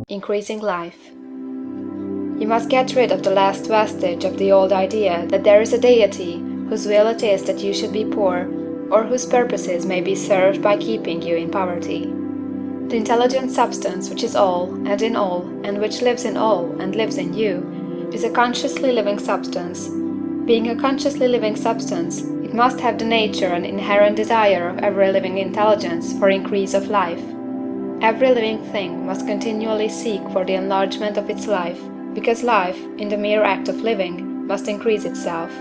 Increasing life. You must get rid of the last vestige of the old idea that there is a deity whose will it is that you should be poor, or whose purposes may be served by keeping you in poverty. The intelligent substance which is all, and in all, and which lives in all, and lives in you, is a consciously living substance. Being a consciously living substance, it must have the nature and inherent desire of every living intelligence for increase of life. Every living thing must continually seek for the enlargement of its life, because life, in the mere act of living, must increase itself.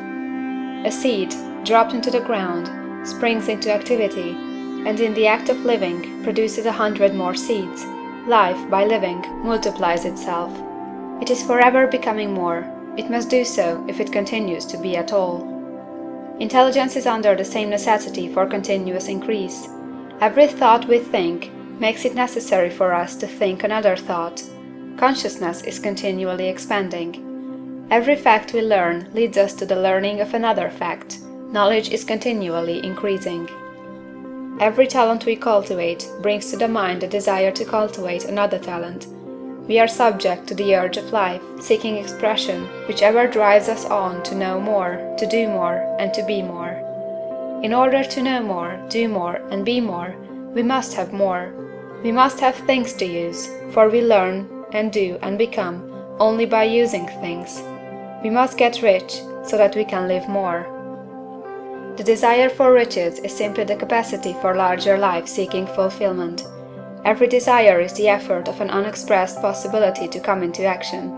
A seed, dropped into the ground, springs into activity, and in the act of living produces 100 more seeds. Life, by living, multiplies itself. It is forever becoming more. It must do so if it continues to be at all. Intelligence is under the same necessity for continuous increase. Every thought we think makes it necessary for us to think another thought. Consciousness is continually expanding. Every fact we learn leads us to the learning of another fact. Knowledge is continually increasing. Every talent we cultivate brings to the mind the desire to cultivate another talent. We are subject to the urge of life, seeking expression, which ever drives us on to know more, to do more, and to be more. In order to know more, do more, and be more, we must have more. We must have things to use, for we learn, and do, and become only by using things. We must get rich, so that we can live more. The desire for riches is simply the capacity for larger life seeking fulfillment. Every desire is the effort of an unexpressed possibility to come into action.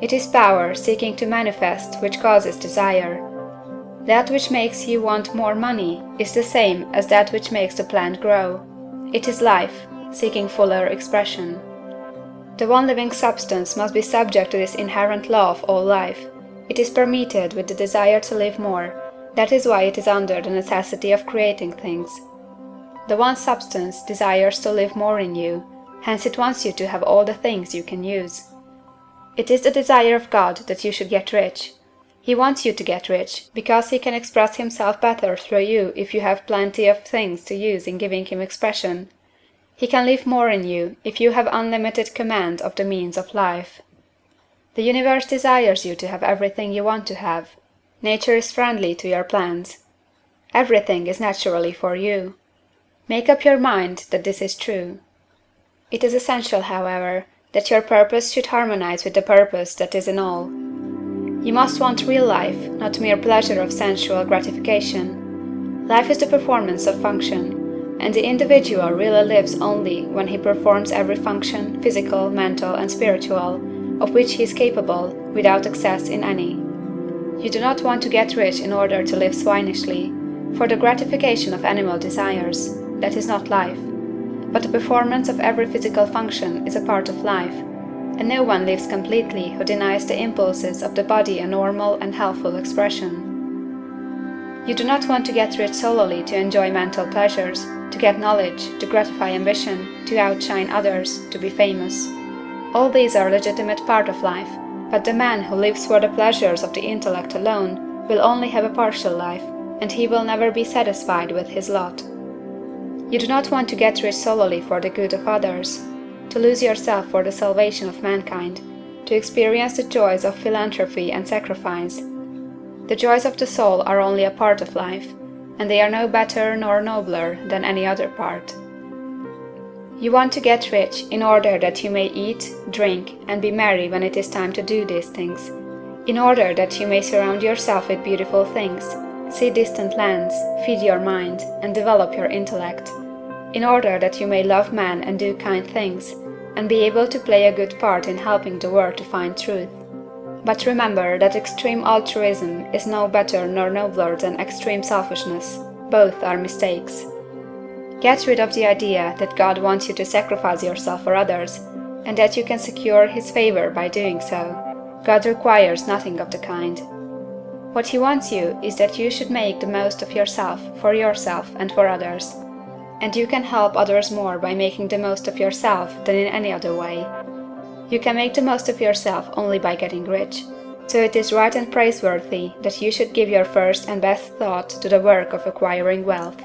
It is power seeking to manifest which causes desire. That which makes you want more money is the same as that which makes the plant grow. It is life, seeking fuller expression. The one living substance must be subject to this inherent law of all life. It is permeated with the desire to live more. That is why it is under the necessity of creating things. The one substance desires to live more in you, hence it wants you to have all the things you can use. It is the desire of God that you should get rich. He wants you to get rich, because he can express himself better through you if you have plenty of things to use in giving him expression. He can live more in you if you have unlimited command of the means of life. The universe desires you to have everything you want to have. Nature is friendly to your plans. Everything is naturally for you. Make up your mind that this is true. It is essential, however, that your purpose should harmonize with the purpose that is in all. You must want real life, not mere pleasure of sensual gratification. Life is the performance of function, and the individual really lives only when he performs every function, physical, mental, and spiritual, of which he is capable, without excess in any. You do not want to get rich in order to live swinishly, for the gratification of animal desires. That is not life. But the performance of every physical function is a part of life, and no one lives completely who denies the impulses of the body a normal and healthful expression. You do not want to get rich solely to enjoy mental pleasures, to get knowledge, to gratify ambition, to outshine others, to be famous. All these are a legitimate part of life, but the man who lives for the pleasures of the intellect alone will only have a partial life, and he will never be satisfied with his lot. You do not want to get rich solely for the good of others, to lose yourself for the salvation of mankind, to experience the joys of philanthropy and sacrifice. The joys of the soul are only a part of life, and they are no better nor nobler than any other part. You want to get rich in order that you may eat, drink, and be merry when it is time to do these things, in order that you may surround yourself with beautiful things, see distant lands, feed your mind, and develop your intellect, in order that you may love man and do kind things, and be able to play a good part in helping the world to find truth. But remember that extreme altruism is no better nor nobler than extreme selfishness. Both are mistakes. Get rid of the idea that God wants you to sacrifice yourself for others, and that you can secure His favor by doing so. God requires nothing of the kind. What He wants you is that you should make the most of yourself and for others. And you can help others more by making the most of yourself than in any other way. You can make the most of yourself only by getting rich. So it is right and praiseworthy that you should give your first and best thought to the work of acquiring wealth.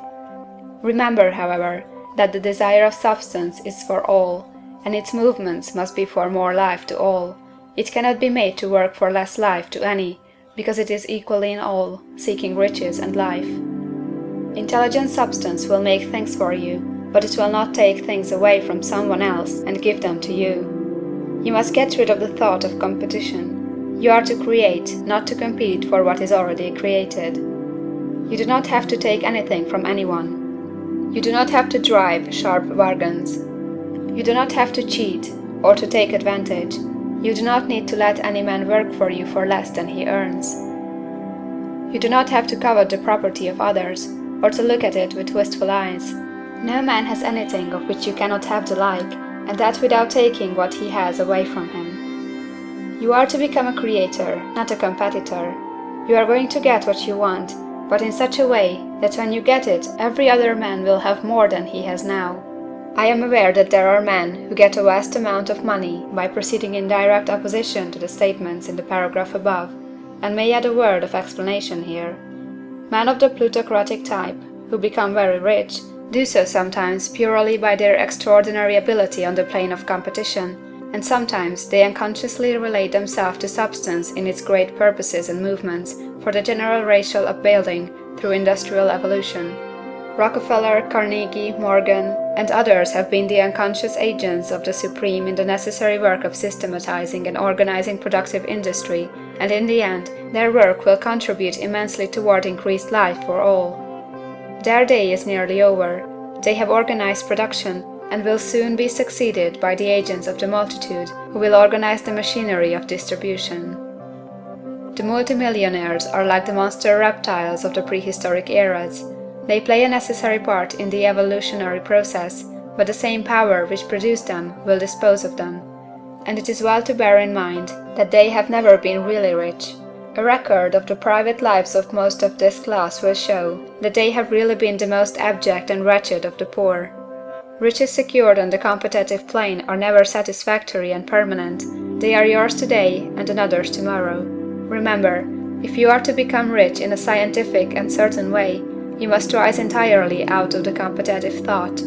Remember, however, that the desire of substance is for all, and its movements must be for more life to all. It cannot be made to work for less life to any, because it is equally in all, seeking riches and life. Intelligent substance will make things for you, but it will not take things away from someone else and give them to you. You must get rid of the thought of competition. You are to create, not to compete for what is already created. You do not have to take anything from anyone. You do not have to drive sharp bargains. You do not have to cheat or to take advantage. You do not need to let any man work for you for less than he earns. You do not have to covet the property of others, or to look at it with wistful eyes. No man has anything of which you cannot have the like, and that without taking what he has away from him. You are to become a creator, not a competitor. You are going to get what you want, but in such a way that when you get it, every other man will have more than he has now. I am aware that there are men who get a vast amount of money by proceeding in direct opposition to the statements in the paragraph above, and may add a word of explanation here. Men of the plutocratic type, who become very rich, do so sometimes purely by their extraordinary ability on the plane of competition, and sometimes they unconsciously relate themselves to substance in its great purposes and movements for the general racial upbuilding through industrial evolution. Rockefeller, Carnegie, Morgan, and others have been the unconscious agents of the supreme in the necessary work of systematizing and organizing productive industry, and in the end, their work will contribute immensely toward increased life for all. Their day is nearly over. They have organized production, and will soon be succeeded by the agents of the multitude, who will organize the machinery of distribution. The multimillionaires are like the monster reptiles of the prehistoric eras. They play a necessary part in the evolutionary process, but the same power which produced them will dispose of them. And it is well to bear in mind that they have never been really rich. A record of the private lives of most of this class will show that they have really been the most abject and wretched of the poor. Riches secured on the competitive plane are never satisfactory and permanent. They are yours today and another's tomorrow. Remember, if you are to become rich in a scientific and certain way, you must rise entirely out of the competitive thought.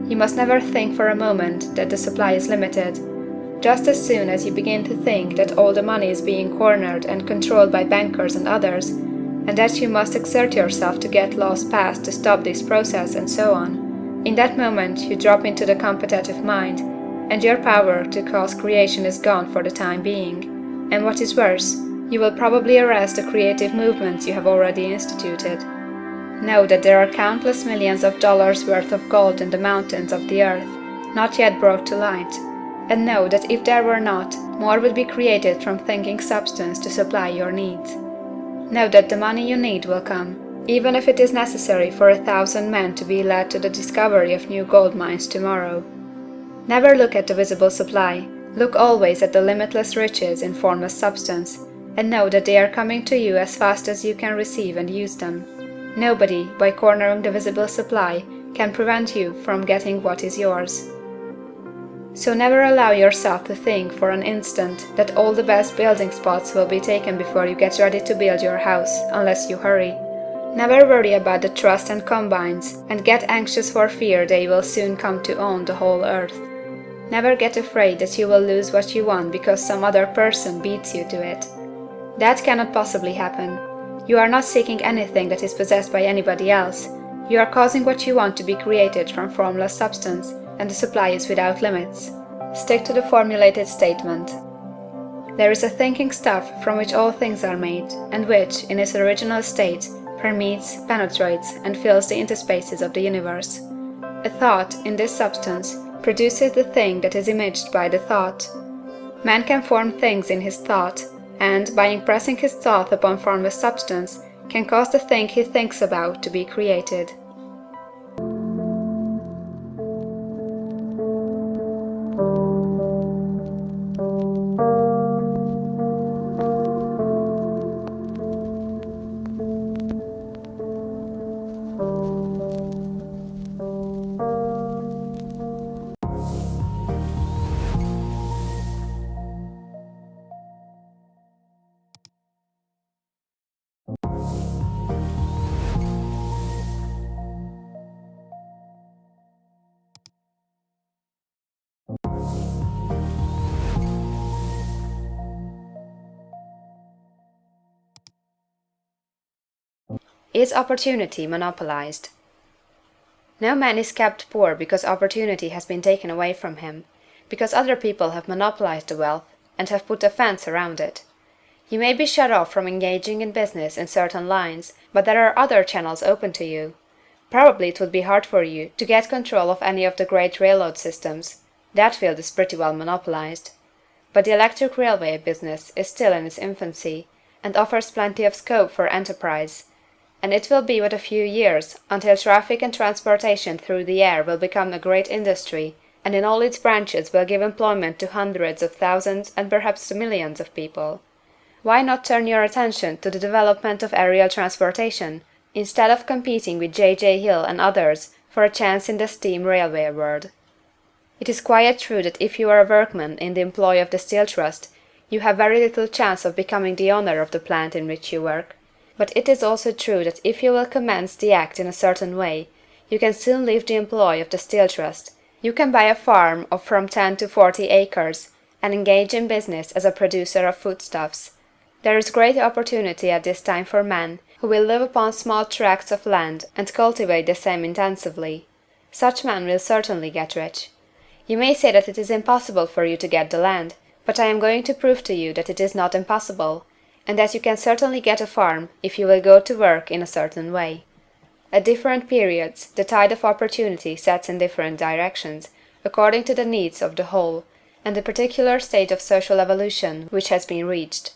You must never think for a moment that the supply is limited. Just as soon as you begin to think that all the money is being cornered and controlled by bankers and others, and that you must exert yourself to get laws passed to stop this process and so on, in that moment you drop into the competitive mind, and your power to cause creation is gone for the time being. And what is worse, you will probably arrest the creative movements you have already instituted. Know that there are countless millions of dollars worth of gold in the mountains of the earth, not yet brought to light. And know that if there were not, more would be created from thinking substance to supply your needs. Know that the money you need will come, even if it is necessary for 1,000 men to be led to the discovery of new gold mines tomorrow. Never look at the visible supply. Look always at the limitless riches in formless substance, and know that they are coming to you as fast as you can receive and use them. Nobody, by cornering the visible supply, can prevent you from getting what is yours. So never allow yourself to think for an instant that all the best building spots will be taken before you get ready to build your house, unless you hurry. Never worry about the trusts and combines, and get anxious for fear they will soon come to own the whole earth. Never get afraid that you will lose what you want because some other person beats you to it. That cannot possibly happen. You are not seeking anything that is possessed by anybody else. You are causing what you want to be created from formless substance, and the supply is without limits. Stick to the formulated statement. There is a thinking stuff from which all things are made, and which, in its original state, permeates, penetrates, and fills the interspaces of the universe. A thought, in this substance, produces the thing that is imaged by the thought. Man can form things in his thought, and, by impressing his thought upon formless substance, can cause the thing he thinks about to be created. Is opportunity monopolized? No man is kept poor because opportunity has been taken away from him, because other people have monopolized the wealth, and have put a fence around it. You may be shut off from engaging in business in certain lines, but there are other channels open to you. Probably it would be hard for you to get control of any of the great railroad systems. That field is pretty well monopolized. But the electric railway business is still in its infancy, and offers plenty of scope for enterprise, and it will be but a few years until traffic and transportation through the air will become a great industry, and in all its branches will give employment to hundreds of thousands and perhaps to millions of people. Why not turn your attention to the development of aerial transportation, instead of competing with J. Hill and others for a chance in the steam railway world? It is quite true that if you are a workman in the employ of the Steel Trust, you have very little chance of becoming the owner of the plant in which you work. But it is also true that if you will commence the act in a certain way, you can soon leave the employ of the Steel Trust. You can buy a farm of from 10 to 40 acres, and engage in business as a producer of foodstuffs. There is great opportunity at this time for men who will live upon small tracts of land and cultivate the same intensively. Such men will certainly get rich. You may say that it is impossible for you to get the land, but I am going to prove to you that it is not impossible, and that you can certainly get a farm if you will go to work in a certain way. At different periods, the tide of opportunity sets in different directions, according to the needs of the whole, and the particular state of social evolution which has been reached.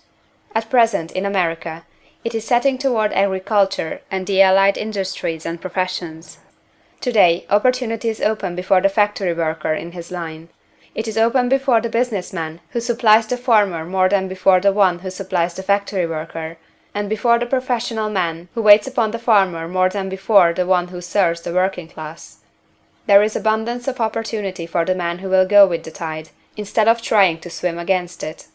At present, in America, it is setting toward agriculture and the allied industries and professions. Today, opportunity is open before the factory worker in his line. It is open before the businessman who supplies the farmer more than before the one who supplies the factory worker, and before the professional man who waits upon the farmer more than before the one who serves the working class. There is abundance of opportunity for the man who will go with the tide, instead of trying to swim against it.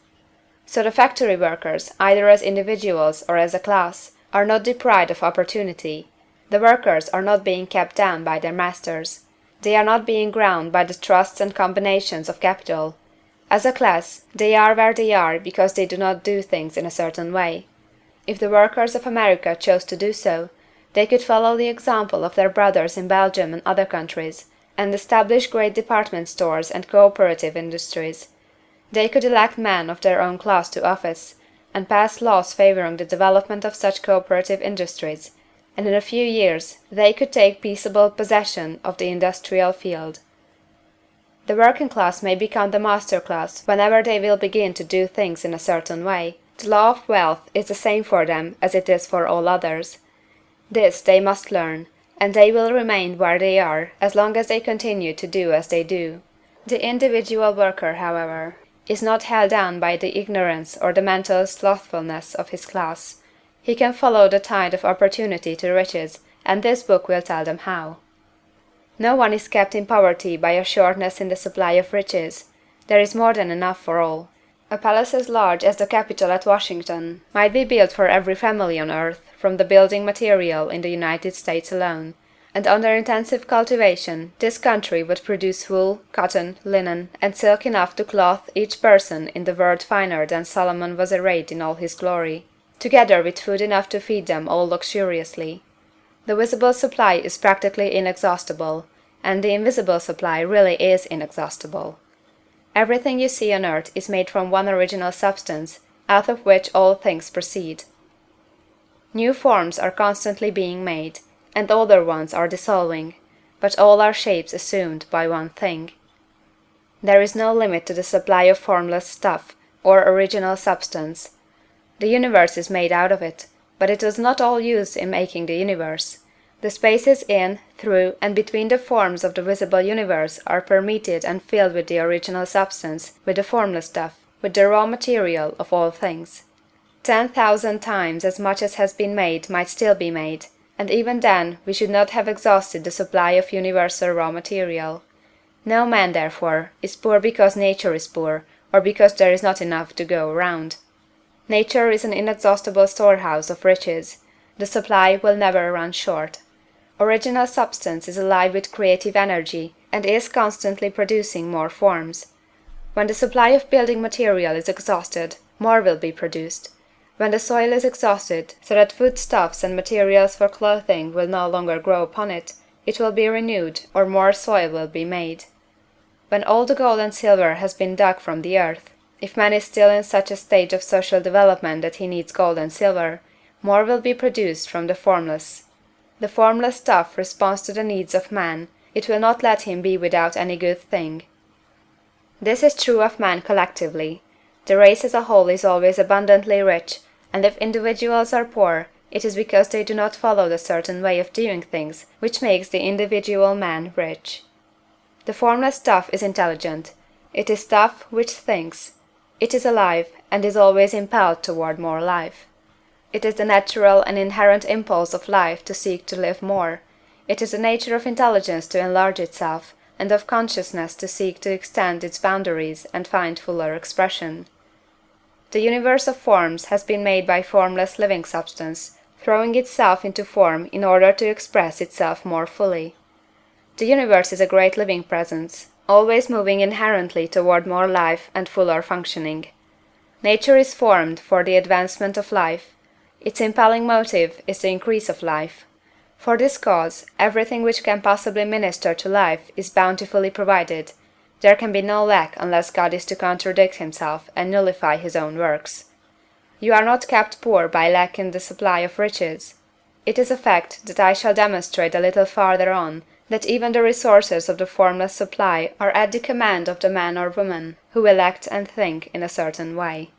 So the factory workers, either as individuals or as a class, are not deprived of opportunity. The workers are not being kept down by their masters. They are not being ground by the trusts and combinations of capital. As a class, they are where they are because they do not do things in a certain way. If the workers of America chose to do so, they could follow the example of their brothers in Belgium and other countries, and establish great department stores and cooperative industries. They could elect men of their own class to office, and pass laws favoring the development of such cooperative industries, and in a few years they could take peaceable possession of the industrial field. The working class may become the master class whenever they will begin to do things in a certain way. The law of wealth is the same for them as it is for all others. This they must learn, and they will remain where they are as long as they continue to do as they do. The individual worker, however, is not held down by the ignorance or the mental slothfulness of his class. He can follow the tide of opportunity to riches, and this book will tell them how. No one is kept in poverty by a shortness in the supply of riches. There is more than enough for all. A palace as large as the Capitol at Washington might be built for every family on earth from the building material in the United States alone, and under intensive cultivation this country would produce wool, cotton, linen, and silk enough to clothe each person in the world finer than Solomon was arrayed in all his glory, together with food enough to feed them all luxuriously. The visible supply is practically inexhaustible, and the invisible supply really is inexhaustible. Everything you see on earth is made from one original substance, out of which all things proceed. New forms are constantly being made, and older ones are dissolving, but all are shapes assumed by one thing. There is no limit to the supply of formless stuff, or original substance. The universe is made out of it, but it was not all used in making the universe. The spaces in, through, and between the forms of the visible universe are permeated and filled with the original substance, with the formless stuff, with the raw material of all things. 10,000 times as much as has been made might still be made, and even then we should not have exhausted the supply of universal raw material. No man, therefore, is poor because nature is poor, or because there is not enough to go around. Nature is an inexhaustible storehouse of riches. The supply will never run short. Original substance is alive with creative energy, and is constantly producing more forms. When the supply of building material is exhausted, more will be produced. When the soil is exhausted, so that foodstuffs and materials for clothing will no longer grow upon it, it will be renewed, or more soil will be made. When all the gold and silver has been dug from the earth, if man is still in such a stage of social development that he needs gold and silver, more will be produced from the formless. The formless stuff responds to the needs of man, it will not let him be without any good thing. This is true of man collectively. The race as a whole is always abundantly rich, and if individuals are poor, it is because they do not follow the certain way of doing things which makes the individual man rich. The formless stuff is intelligent. It is stuff which thinks. It is alive, and is always impelled toward more life. It is the natural and inherent impulse of life to seek to live more. It is the nature of intelligence to enlarge itself, and of consciousness to seek to extend its boundaries and find fuller expression. The universe of forms has been made by formless living substance, throwing itself into form in order to express itself more fully. The universe is a great living presence, always moving inherently toward more life and fuller functioning. Nature is formed for the advancement of life. Its impelling motive is the increase of life. For this cause, everything which can possibly minister to life is bountifully provided. There can be no lack unless God is to contradict himself and nullify his own works. You are not kept poor by lack in the supply of riches. It is a fact that I shall demonstrate a little farther on, that even the resources of the formless supply are at the command of the man or woman who will act and think in a certain way.